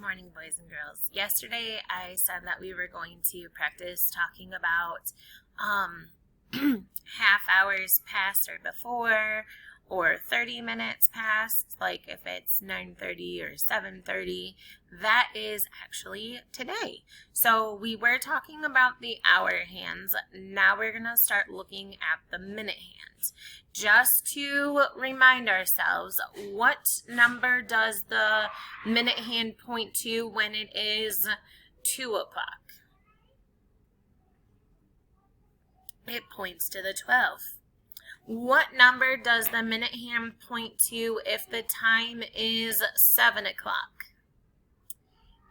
morning, boys and girls. Yesterday, I said that we were going to practice talking about half hours past or before, or 30 minutes past, like if it's 9:30 or 7:30. That is actually today. So we were talking about the hour hands. Now we're going to start looking at the minute hands. Just to remind ourselves, what number does the minute hand point to when it is 2 o'clock? It points to the 12. What number does the minute hand point to if the time is 7 o'clock?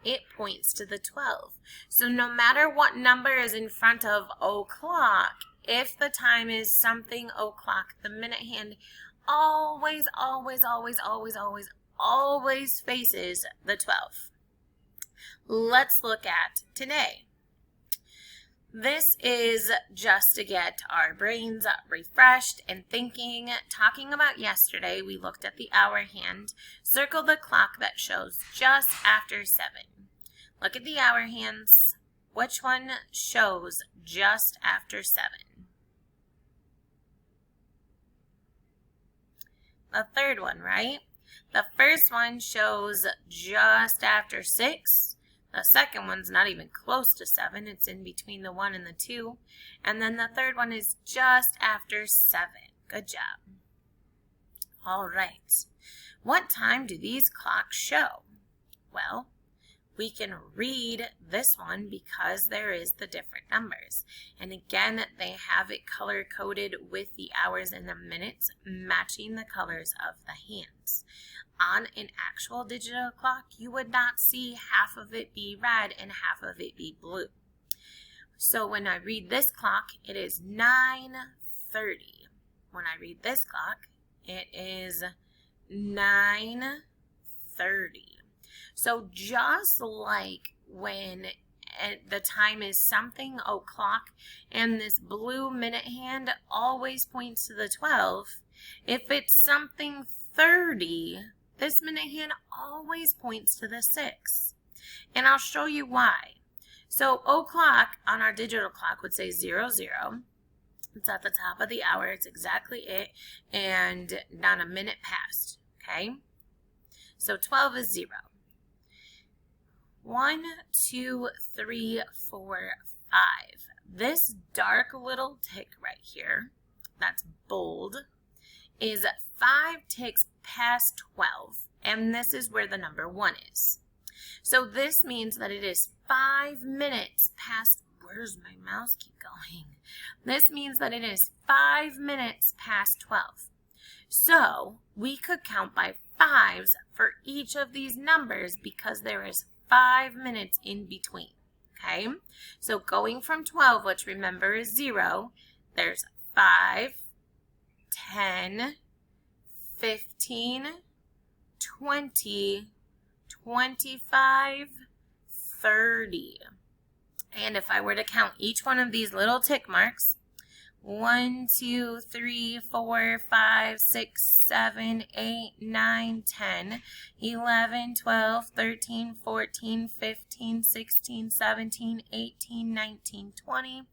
It points to the 12. So no matter what number is in front of o'clock, if the time is something o'clock, the minute hand always faces the 12. Let's look at today. This is just to get our brains refreshed and thinking. Talking about yesterday, we looked at the hour hand. Circle the clock that shows just after 7. Look at the hour hands. Which one shows just after 7? The third one, right? The first one shows just after 6. The second one's not even close to 7. It's in between the 1 and the 2. And then the third one is just after 7. Good job. All right. What time do these clocks show? Well, we can read this one because there is the different numbers. And again, they have it color-coded with the hours and the minutes matching the colors of the hands. On an actual digital clock, you would not see half of it be red and half of it be blue. So when I read this clock, it is 9:30. When I read this clock, it is 9:30. So just like when the time is something o'clock and this blue minute hand always points to the 12, if it's something 30, this minute hand always points to the 6. And I'll show you why. So o'clock on our digital clock would say 00. It's at the top of the hour. It's exactly it. And not a minute past. Okay? So 12 is 0. 1, 2, 3, 4, 5. This dark little tick right here, that's bold, is 5 ticks past 12, and this is where the number 1 is. So this means that it is 5 minutes past, where's my mouse keep going? This means that it is 5 minutes past 12. So we could count by 5s for each of these numbers because there is 5 minutes in between, okay? So going from 12, which remember is 0, there's 5, 10, 15, 20, 25, 30. And if I were to count each one of these little tick marks, 1, 2, 3, 4, 5, 6, 7, 8, 9, 10, 11, 12, 13, 14, 15, 16, 17, 18, 19, 20,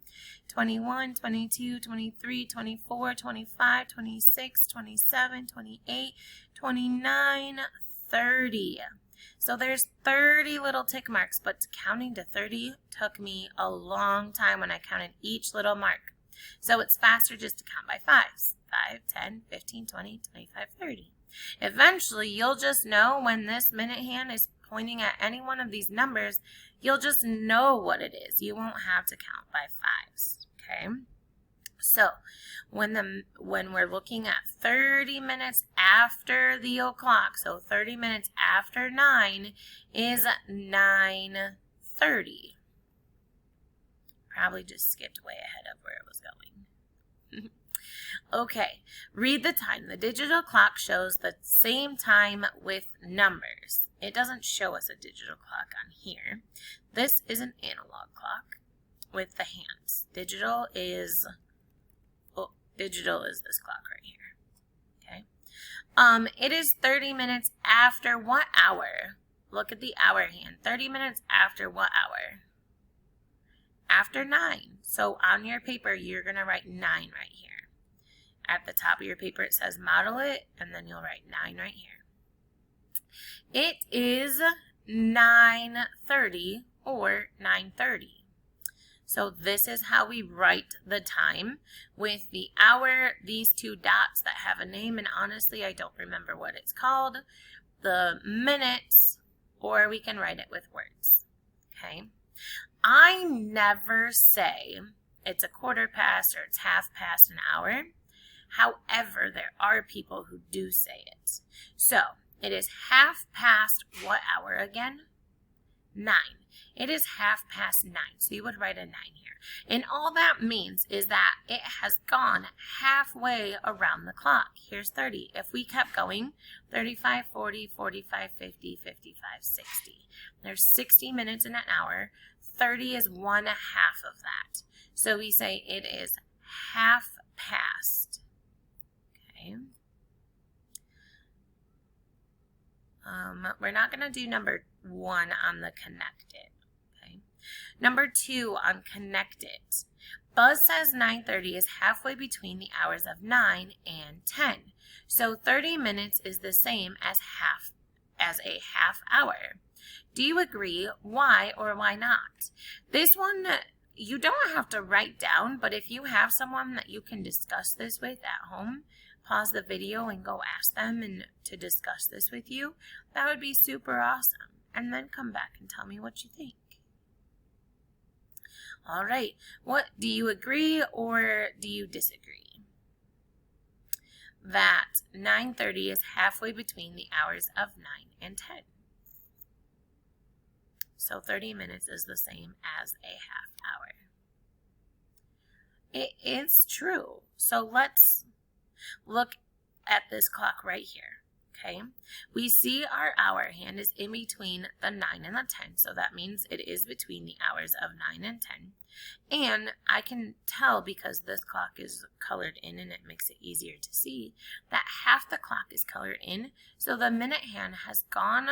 21, 22, 23, 24, 25, 26, 27, 28, 29, 30. So there's 30 little tick marks, but counting to 30 took me a long time when I counted each little mark. So it's faster just to count by 5s. 5, 10, 15, 20, 25, 30. Eventually, you'll just know when this minute hand is pointing at any one of these numbers, you'll just know what it is. You won't have to count by 5s, okay? So when we're looking at 30 minutes after the o'clock, so 30 minutes after 9 is 9:30. Probably just skipped way ahead of where it was going. Okay, read the time. The digital clock shows the same time with numbers. It doesn't show us a digital clock on here. This is an analog clock with the hands. Digital is this clock right here. Okay. It is 30 minutes after what hour? look at the hour hand. 30 minutes after what hour? After 9. So on your paper, you're going to write 9 right here. At the top of your paper, it says model it, and then you'll write 9 right here. It is 9:30 or 9:30. So this is how we write the time with the hour, these two dots that have a name, and honestly, I don't remember what it's called, the minutes, or we can write it with words, okay? I never say it's a quarter past or it's half past an hour. However, there are people who do say it. So, it is half past what hour again? 9. It is half past 9. So you would write a 9 here. And all that means is that it has gone halfway around the clock. Here's 30. If we kept going, 35, 40, 45, 50, 55, 60. There's 60 minutes in an hour. 30 is 1/2 of that. So we say it is half past. Okay. We're not going to do number 1 on the connected. Okay. Number 2 on connected. Buzz says 9:30 is halfway between the hours of 9 and 10. So 30 minutes is the same as a half hour. Do you agree? Why or why not? This one you don't have to write down, but if you have someone that you can discuss this with at home, pause the video and go ask them and to discuss this with you, that would be super awesome. And then come back and tell me what you think. All right, what do you agree or do you disagree? That 9:30 is halfway between the hours of 9 and 10. So 30 minutes is the same as a half hour. It is true. So let's look at this clock right here, okay? We see our hour hand is in between the 9 and the 10, so that means it is between the hours of 9 and 10. And I can tell because this clock is colored in and it makes it easier to see that half the clock is colored in, so the minute hand has gone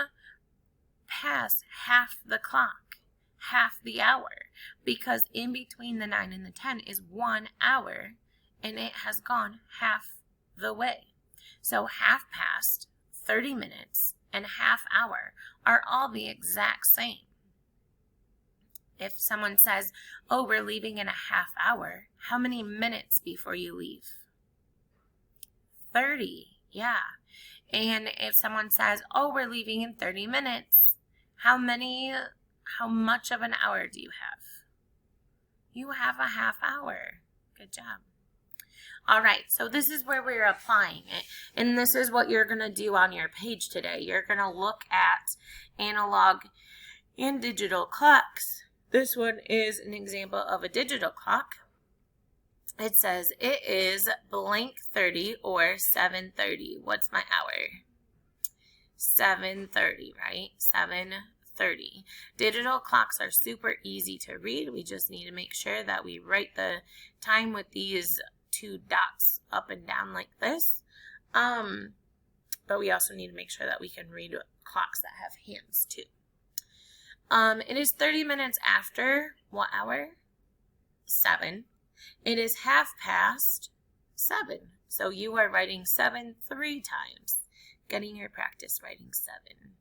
past half the clock, half the hour, because in between the 9 and the 10 is 1 hour, and it has gone half the way. So half past, 30 minutes, and half hour are all the exact same. If someone says, oh, we're leaving in a half hour, how many minutes before you leave? 30, yeah. And if someone says, oh, we're leaving in 30 minutes, how much of an hour do you have? You have a half hour. Good job. All right, so this is where we're applying it, and this is what you're going to do on your page today. You're going to look at analog and digital clocks. This one is an example of a digital clock. It says it is blank 30 or 7:30. What's my hour? 7:30, right? 7:30. Digital clocks are super easy to read. We just need to make sure that we write the time with these two dots up and down like this. But we also need to make sure that we can read clocks that have hands too. It is 30 minutes after what hour? 7. It is half past 7. So you are writing 7 3 times. Getting your practice writing 7.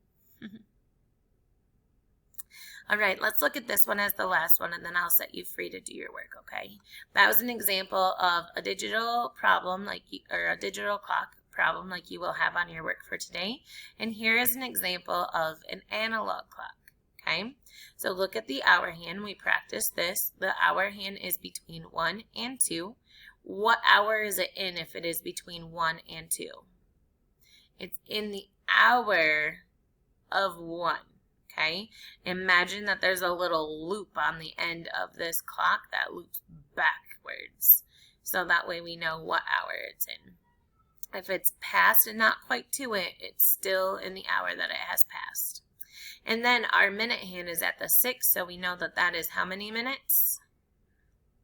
All right, let's look at this one as the last one, and then I'll set you free to do your work, okay? That was an example of a digital problem, or a digital clock problem like you will have on your work for today. And here is an example of an analog clock, okay? So look at the hour hand. We practiced this. The hour hand is between 1 and 2. What hour is it in if it is between 1 and 2? It's in the hour of 1. Okay, imagine that there's a little loop on the end of this clock that loops backwards. So that way we know what hour it's in. If it's past and not quite to it, it's still in the hour that it has passed. And then our minute hand is at the 6, so we know that that is how many minutes?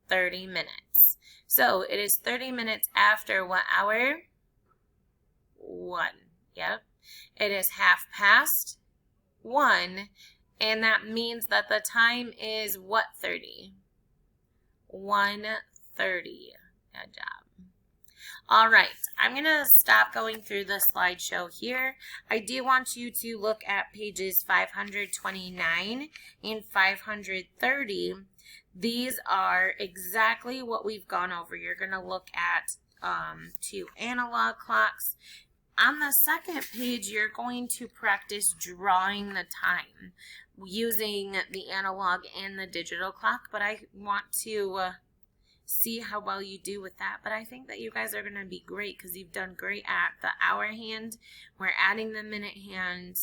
30 minutes. So it is 30 minutes after what hour? 1. Yep. It is half past 1, and that means that the time is what 30? 1:30. Good job. All right, I'm going to stop going through the slideshow here. I do want you to look at pages 529 and 530. These are exactly what we've gone over. You're going to look at 2 analog clocks. On the second page, you're going to practice drawing the time using the analog and the digital clock, but I want to see how well you do with that. But I think that you guys are going to be great because you've done great at the hour hand. We're adding the minute hand.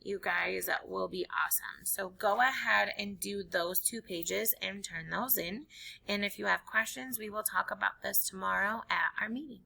You guys will be awesome. So go ahead and do those 2 pages and turn those in. And if you have questions, we will talk about this tomorrow at our meeting.